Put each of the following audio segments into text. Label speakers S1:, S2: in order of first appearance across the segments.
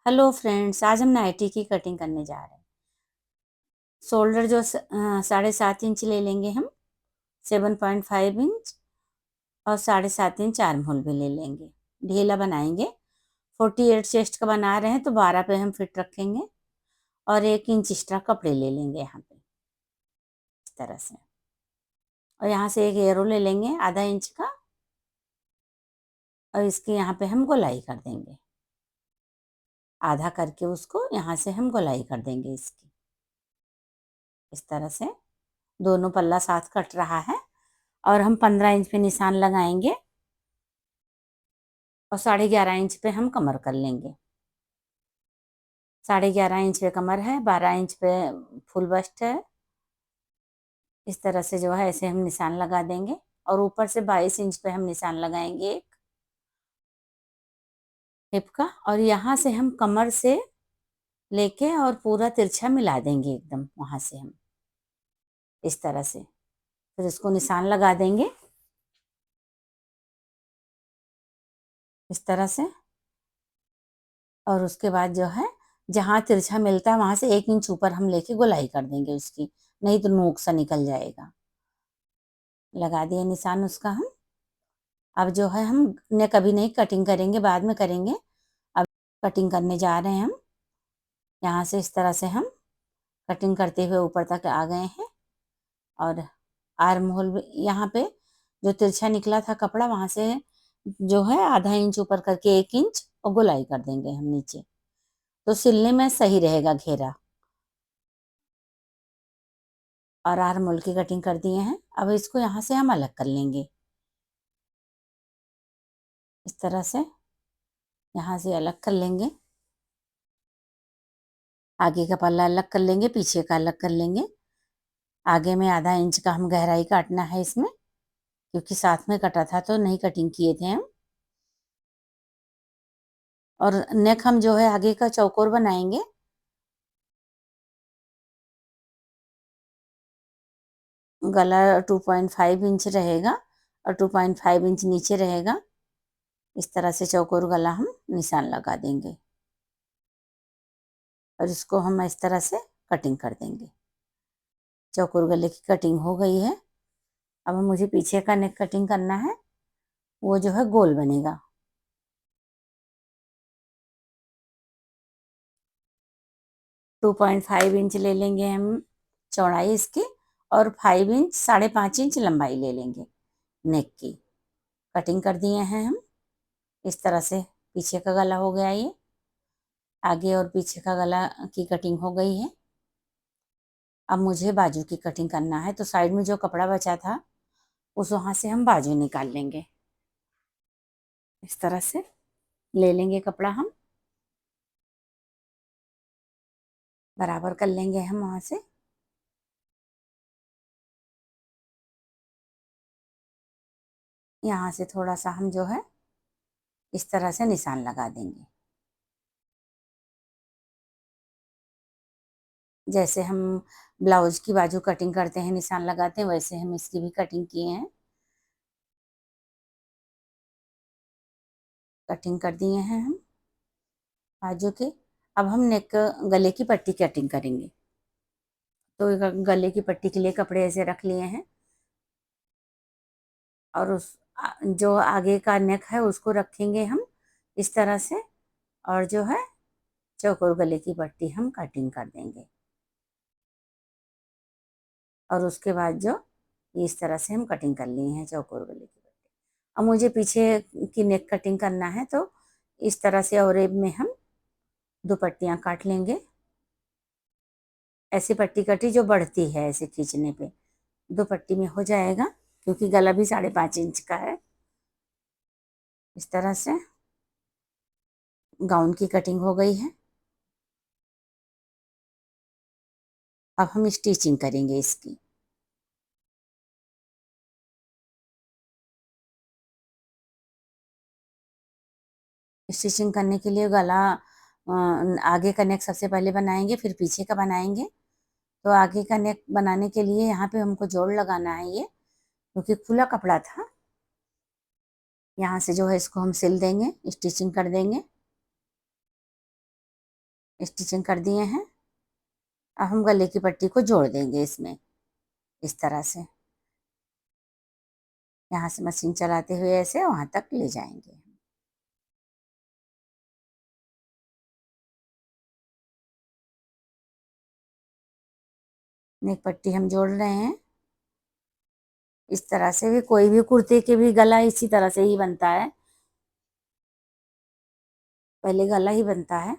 S1: Hello friends, आज हम nightie की कटिंग करने जा रहे हैं। शोल्डर जो 7.5 इंच ले लेंगे हम, 7.5 इंच, और 7.5 इंच आर्म होल भी ले लेंगे। ढीला बनाएंगे। 48 चेस्ट का बना रहे हैं तो 12 पे हम फिट रखेंगे, और 1 इंच एक्स्ट्रा कपड़े ले लेंगे यहाँ पे, इस तरह से। और यहाँ से एक एरो ले लेंगे ½ इंच का, और इसके यहाँ पे हम गोलाई कर देंगे। आधा करके उसको यहाँ से हम गोलाई कर देंगे इसकी, इस तरह से। दोनों पल्ला साथ कट रहा है, और हम 15 इंच पे निशान लगाएंगे, और 11.5 इंच पे हम कमर कर लेंगे। 11.5 इंच पे कमर है, 12 इंच पे फुल बस्ट है। इस तरह से जो है ऐसे हम निशान लगा देंगे, और ऊपर से 22 इंच पे हम निशान लगाएंगे एक हिप का, और यहाँ से हम कमर से लेके और पूरा तिरछा मिला देंगे एकदम, वहां से हम इस तरह से फिर इसको निशान लगा देंगे, इस तरह से। और उसके बाद जो है, जहाँ तिरछा मिलता है वहां से 1 इंच ऊपर हम लेके गोलाई कर देंगे उसकी, नहीं तो नोक सा निकल जाएगा। लगा दिए निशान उसका हम। अब जो है हम ने कभी नहीं कटिंग करेंगे, बाद में करेंगे। अब कटिंग करने जा रहे हैं हम। यहाँ से इस तरह से हम कटिंग करते हुए ऊपर तक आ गए हैं, और आर्म होल यहाँ पे जो तिरछा निकला था कपड़ा, वहां से जो है ½ इंच ऊपर करके 1 इंच और गोलाई कर देंगे हम नीचे, तो सिलने में सही रहेगा घेरा। और आर्म होल की कटिंग कर दिए हैं। अब इसको यहाँ से हम अलग कर लेंगे, इस तरह से यहाँ से अलग कर लेंगे। आगे का पल्ला अलग कर लेंगे, पीछे का अलग कर लेंगे। आगे में ½ इंच का हम गहराई काटना है इसमें, क्योंकि साथ में कटा था तो नहीं कटिंग किए थे हम। और नेक हम जो है आगे का चौकोर बनाएंगे। गला 2.5 इंच रहेगा, और 2.5 इंच नीचे रहेगा। इस तरह से चौकोर गला हम निशान लगा देंगे, और इसको हम इस तरह से कटिंग कर देंगे। चौकोर गले की कटिंग हो गई है। अब मुझे पीछे का नेक कटिंग करना है, वो जो है गोल बनेगा। 2.5 इंच ले लेंगे हम चौड़ाई इसकी, और 5 इंच 5.5 इंच लंबाई ले लेंगे नेक की। कटिंग कर दिए हैं हम, इस तरह से। पीछे का गला हो गया ये, आगे और पीछे का गला की कटिंग हो गई है। अब मुझे बाजू की कटिंग करना है, तो साइड में जो कपड़ा बचा था उस वहां से हम बाजू निकाल लेंगे, इस तरह से ले लेंगे कपड़ा हम, बराबर कर लेंगे हम वहां से। यहाँ से थोड़ा सा हम जो है इस तरह से निशान लगा देंगे, जैसे हम ब्लाउज की बाजू कटिंग करते हैं निशान लगाते हैं, वैसे हम इसकी भी कटिंग किए हैं। कटिंग कर दिए हैं हम बाजू के। अब हम नेक गले की पट्टी कटिंग करेंगे, तो गले की पट्टी के लिए कपड़े ऐसे रख लिए हैं, और उस जो आगे का नेक है उसको रखेंगे हम इस तरह से, और जो है चौकोर गले की पट्टी हम कटिंग कर देंगे। और उसके बाद जो इस तरह से हम कटिंग कर लिए हैं चौकोर गले की पट्टी। अब मुझे पीछे की नेक कटिंग करना है, तो इस तरह से और एक में हम 2 पट्टियां काट लेंगे। ऐसी पट्टी कटी जो बढ़ती है, ऐसे खींचने पे 2 पट्टी में हो जाएगा, क्योंकि गला भी 5.5 इंच का है। इस तरह से गाउन की कटिंग हो गई है। अब हम स्टिचिंग करेंगे इसकी। स्टिचिंग करने के लिए गला आगे का नेक सबसे पहले बनाएंगे, फिर पीछे का बनाएंगे। तो आगे का नेक बनाने के लिए यहाँ पे हमको जोड़ लगाना है ये, क्योंकि खुला कपड़ा था। यहाँ से जो है इसको हम सिल देंगे, स्टिचिंग कर देंगे। स्टिचिंग कर दिए हैं। अब हम गले की पट्टी को जोड़ देंगे इसमें, इस तरह से यहाँ से मशीन चलाते हुए ऐसे वहां तक ले जाएंगे। नेक पट्टी हम जोड़ रहे हैं। इस तरह से भी कोई भी कुर्ते के भी गला इसी तरह से ही बनता है, पहले गला ही बनता है।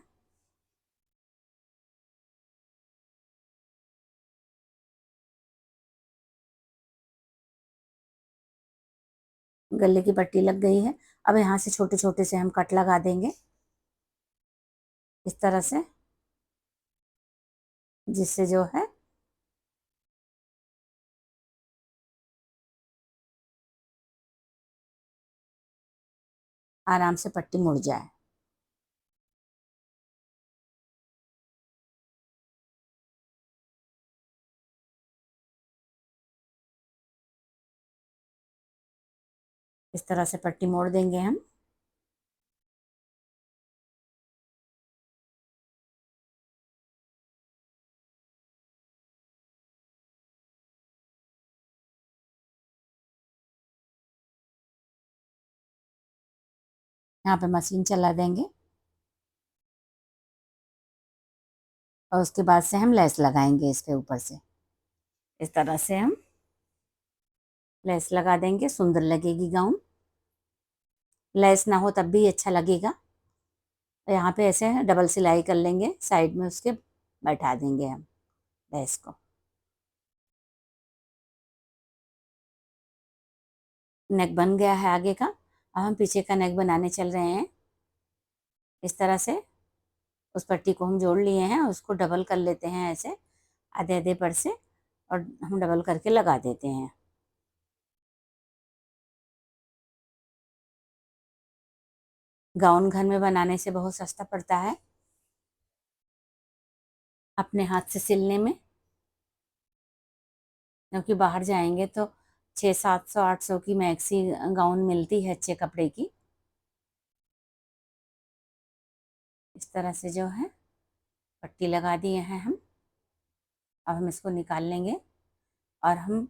S1: गले की पट्टी लग गई है। अब यहाँ से छोटे छोटे से हम कट लगा देंगे इस तरह से, जिससे जो है आराम से पट्टी मुड़ जाए। इस तरह से पट्टी मोड़ देंगे हम। यहाँ पे मशीन चला देंगे और उसके बाद से हम लेस लगाएंगे इसके ऊपर से। इस तरह से हम लेस लगा देंगे, सुंदर लगेगी गाउन। लेस ना हो तब भी अच्छा लगेगा। यहाँ पे ऐसे डबल सिलाई कर लेंगे, साइड में उसके बैठा देंगे हम लेस को। नेक बन गया है आगे का। अब हम पीछे का नेक बनाने चल रहे हैं। इस तरह से उस पट्टी को हम जोड़ लिए हैं, उसको डबल कर लेते हैं ऐसे आधे आधे पर से, और हम डबल करके लगा देते हैं। गाउन घर में बनाने से बहुत सस्ता पड़ता है अपने हाथ से सिलने में, क्योंकि बाहर जाएंगे तो 600-700-800 की मैक्सी गाउन मिलती है अच्छे कपड़े की। इस तरह से जो है पट्टी लगा दिए हैं हम। अब हम इसको निकाल लेंगे और हम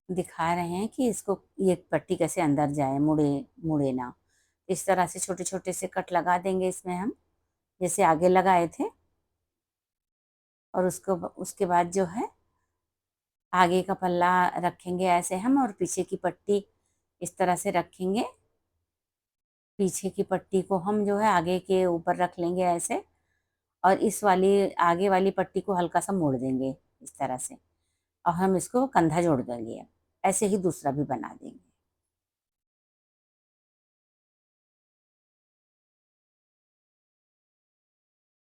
S1: दिखा रहे हैं कि इसको ये पट्टी कैसे अंदर जाए, मुड़े मुड़े ना। इस तरह से छोटे छोटे से कट लगा देंगे इसमें हम, जैसे आगे लगाए थे। और उसको उसके बाद जो है आगे का पल्ला रखेंगे ऐसे हम, और पीछे की पट्टी इस तरह से रखेंगे। पीछे की पट्टी को हम जो है आगे के ऊपर रख लेंगे ऐसे, और इस वाली आगे वाली पट्टी को हल्का सा मोड़ देंगे इस तरह से, और हम इसको कंधा जोड़ देंगे। ऐसे ही दूसरा भी बना देंगे।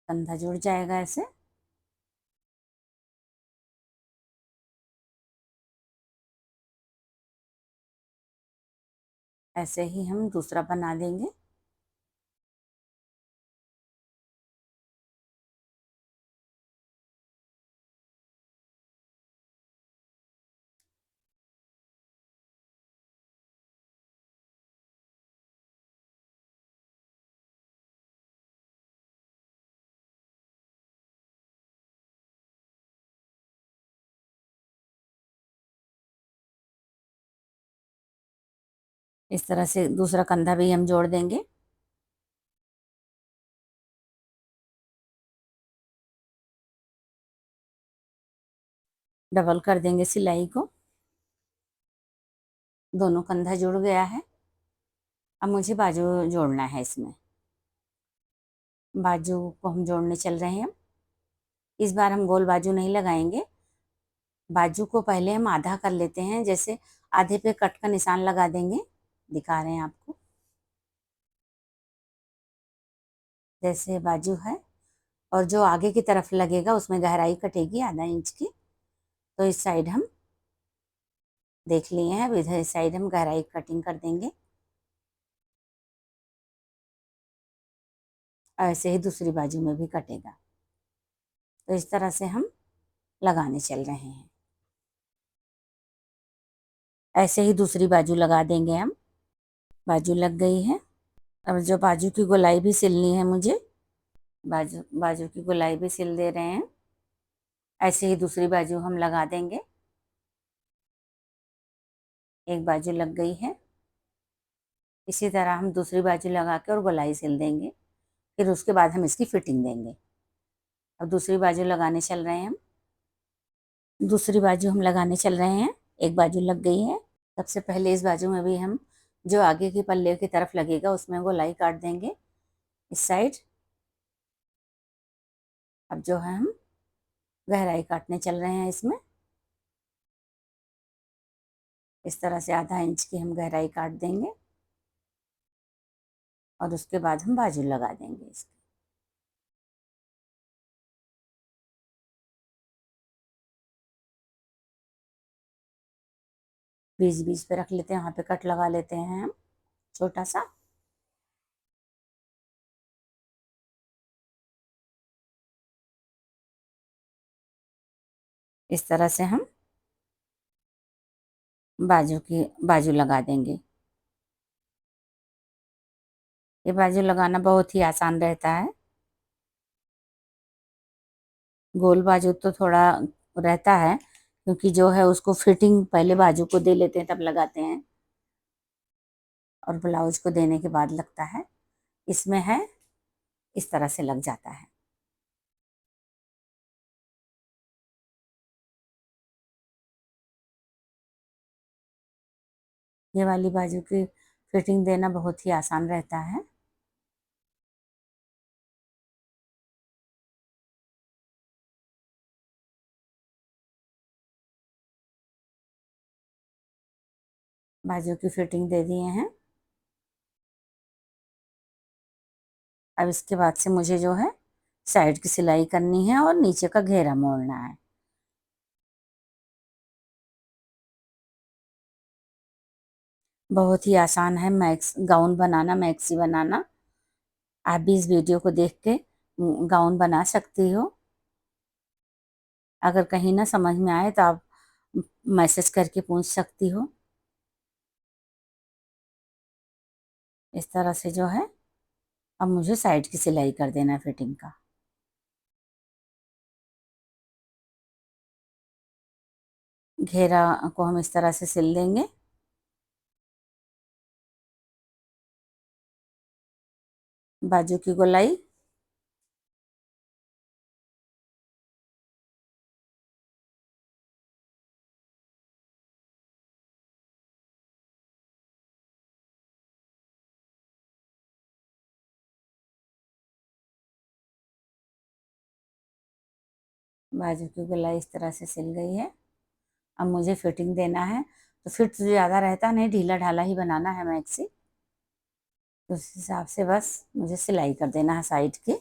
S1: कंधा जुड़ जाएगा ऐसे। ऐसे ही हम दूसरा बना देंगे। इस तरह से दूसरा कंधा भी हम जोड़ देंगे। डबल कर देंगे सिलाई को। दोनों कंधा जुड़ गया है। अब मुझे बाजू जोड़ना है इसमें। बाजू को हम जोड़ने चल रहे हैं। इस बार हम गोल बाजू नहीं लगाएंगे। बाजू को पहले हम आधा कर लेते हैं, जैसे आधे पे कट का निशान लगा देंगे। दिखा रहे हैं आपको, जैसे बाजू है। और जो आगे की तरफ लगेगा उसमें गहराई कटेगी आधा इंच की। तो इस साइड हम देख लिए हैं, अब इधर इस साइड हम गहराई कटिंग कर देंगे। ऐसे ही दूसरी बाजू में भी कटेगा। तो इस तरह से हम लगाने चल रहे हैं। ऐसे ही दूसरी बाजू लगा देंगे हम। बाजू लग गई है। अब जो बाजू की गोलाई भी सिलनी है मुझे, बाजू बाजू की गोलाई भी सिल दे रहे हैं। ऐसे ही दूसरी बाजू हम लगा देंगे। एक बाजू लग गई है, इसी तरह हम दूसरी बाजू लगा के और गोलाई सिल देंगे। फिर उसके बाद हम इसकी फिटिंग देंगे। अब दूसरी बाजू लगाने चल रहे हैं हम। दूसरी बाजू हम लगाने चल रहे हैं। एक बाजू लग गई है। सबसे पहले इस बाजू में भी हम जो आगे की पल्ले की तरफ लगेगा उसमें गोलाई काट देंगे इस साइड। अब जो है हम गहराई काटने चल रहे हैं इसमें। इस तरह से आधा इंच की हम गहराई काट देंगे और उसके बाद हम बाजू लगा देंगे इसकी। बीच बीच पे रख लेते हैं, वहाँ पे कट लगा लेते हैं हम छोटा सा। इस तरह से हम बाजू लगा देंगे। ये बाजू लगाना बहुत ही आसान रहता है। गोल बाजू तो थोड़ा रहता है, क्योंकि जो है उसको फिटिंग पहले बाजू को दे लेते हैं तब लगाते हैं, और ब्लाउज को देने के बाद लगता है। इसमें है इस तरह से लग जाता है। ये वाली बाजू की फिटिंग देना बहुत ही आसान रहता है। बाजू की फिटिंग दे दिए हैं। अब इसके बाद से मुझे जो है साइड की सिलाई करनी है और नीचे का घेरा मोड़ना है। बहुत ही आसान है मैक्स गाउन बनाना, मैक्सी बनाना। आप भी इस वीडियो को देख के गाउन बना सकती हो। अगर कहीं ना समझ में आए तो आप मैसेज करके पूछ सकती हो। इस तरह से जो है अब मुझे साइड की सिलाई कर देना है फिटिंग का। घेरा को हम इस तरह से सिल देंगे। बाजू की गोलाई, बाजू की गोलाई इस तरह से सिल गई है। अब मुझे फिटिंग देना है, तो फिट ज़्यादा रहता नहीं, ढीला ढाला ही बनाना है मैक्सी। तो उस हिसाब से बस मुझे सिलाई कर देना है साइड की।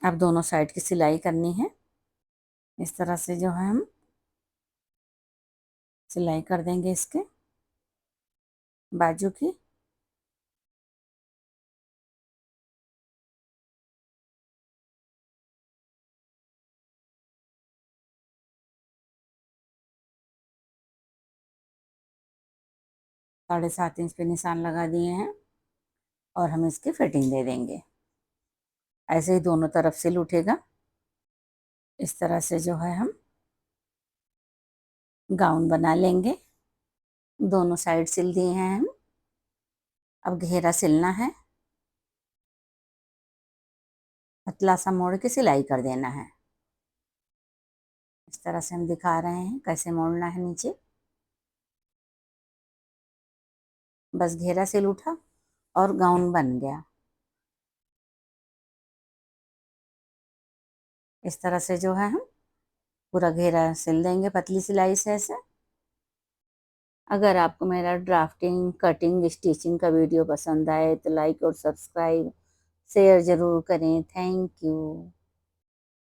S1: अब दोनों साइड की सिलाई करनी है। इस तरह से जो है हम सिलाई कर देंगे इसके बाजू की। ,7.5 इंच पे निशान लगा दिए हैं और हम इसकी फिटिंग दे देंगे। ऐसे ही दोनों तरफ सिल उठेगा। इस तरह से जो है हम गाउन बना लेंगे। दोनों साइड सिल दिए हैं हम। अब घेरा सिलना है, पतला सा मोड़ के सिलाई कर देना है। इस तरह से हम दिखा रहे हैं कैसे मोड़ना है नीचे। बस घेरा सिल उठा और गाउन बन गया। इस तरह से जो है हम पूरा घेरा सिल देंगे पतली सिलाई से ऐसे। अगर आपको मेरा ड्राफ्टिंग, कटिंग, स्टिचिंग का वीडियो पसंद आए तो लाइक और सब्सक्राइब शेयर ज़रूर करें। Thank you.